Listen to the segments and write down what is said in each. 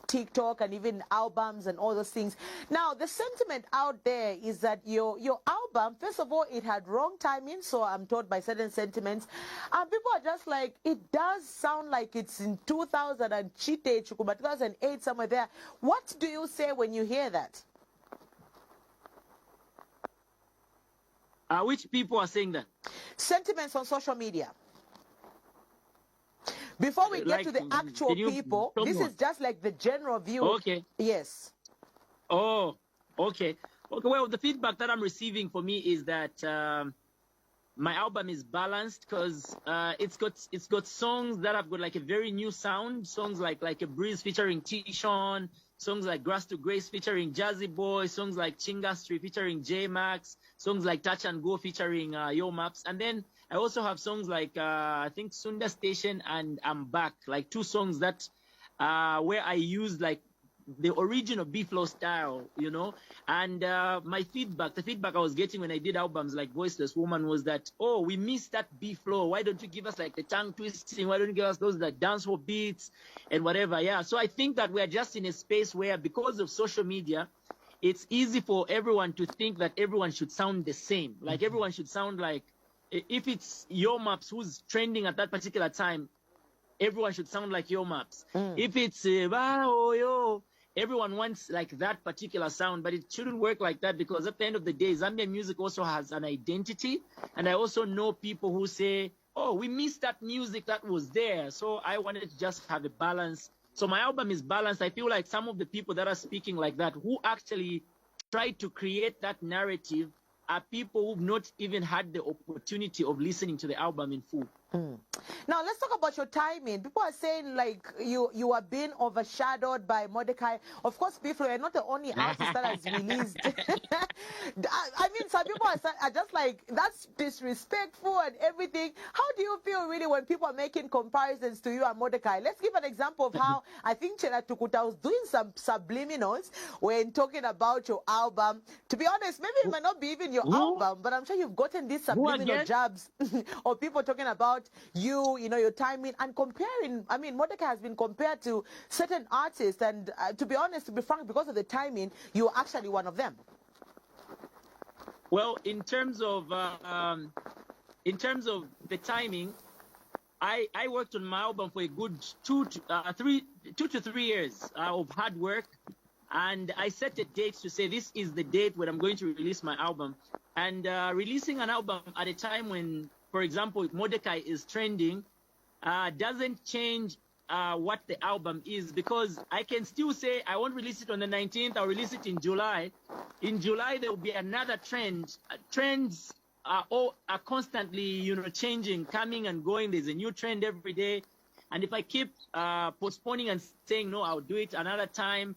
TikTok and even albums and all those things. Now, the sentiment out there is that your album, first of all, it had wrong timing, so I'm told by certain sentiments. And people are just like, it does sound like it's in 2000 and 2008, somewhere there. What do you say when you hear that? Which people are saying that? Sentiments on social media. Before we get to the actual people, this is just like the general view. Okay. Yes. Oh, okay. Okay. Well, the feedback that I'm receiving for me is that my album is balanced because it's got songs that have got like a very new sound. Songs like a Breeze featuring T-Sean. Songs like Grass to Grace featuring Jazzy Boy. Songs like Chingastri featuring J Max. Songs like Touch and Go featuring Yo Maps. And then I also have songs like I think Sunda Station and I'm Back, like two songs that where I use like the original BFLOW style, you know. And my feedback, the feedback I was getting when I did albums like Voiceless Woman was that, oh, we missed that BFLOW. Why don't you give us like the tongue twisting? Why don't you give us those like dancehall beats and whatever? Yeah. So I think that we're just in a space where because of social media, it's easy for everyone to think that everyone should sound the same. Like everyone should sound like, if it's Yo Maps who's trending at that particular time, everyone should sound like Yo Maps. If it's yo, everyone wants like that particular sound, but it shouldn't work like that because at the end of the day, Zambian music also has an identity. And I also know people who say, oh, we missed that music that was there. So I wanted to just have a balance. So my album is balanced. I feel like some of the people that are speaking like that, who actually tried to create that narrative, are people who've not even had the opportunity of listening to the album in full. Now let's talk about your timing. People are saying like you are being overshadowed by Modecaii. Of course, BFLOW, you're not the only artist that has released. I mean, some people are just like, that's disrespectful and everything. How do you feel really when people are making comparisons to you and Modecaii? Let's give an example of how I think Chela Tukuta was doing some subliminals when talking about your album. To be honest, maybe it might not be even your album, but I'm sure you've gotten these subliminal jabs or people talking about you know, your timing and comparing. I mean, Modecaii has been compared to certain artists, and to be honest, to be frank, because of the timing, you're actually one of them. Well, in terms of the timing, I worked on my album for a good 2 to 3 years of hard work, and I set a date to say this is the date when I'm going to release my album. And releasing an album at a time when, for example, Modecaii is trending, doesn't change what the album is, because I can still say I won't release it on the 19th, I'll release it in July. In July, there will be another trend. Trends are constantly, you know, changing, coming and going. There's a new trend every day. And if I keep postponing and saying, no, I'll do it another time,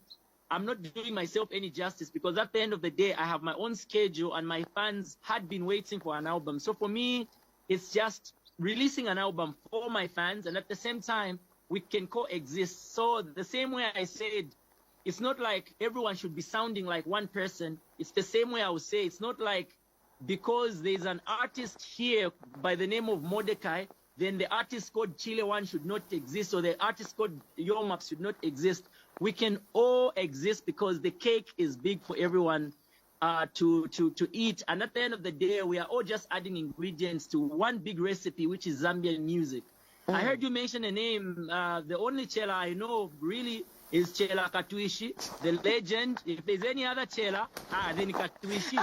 I'm not doing myself any justice, because at the end of the day, I have my own schedule and my fans had been waiting for an album. So for me, it's just releasing an album for my fans, and at the same time, we can coexist. So the same way I said, it's not like everyone should be sounding like one person. It's the same way I would say, it's not like because there's an artist here by the name of Modecaii, then the artist called Chile One should not exist, or the artist called Yo Maps should not exist. We can all exist because the cake is big for everyone to eat. And at the end of the day, we are all just adding ingredients to one big recipe, which is Zambian music. I heard you mention a name. The only Chela I know really is Chela Katuishi, the legend. If there's any other Chela, then Katuishi.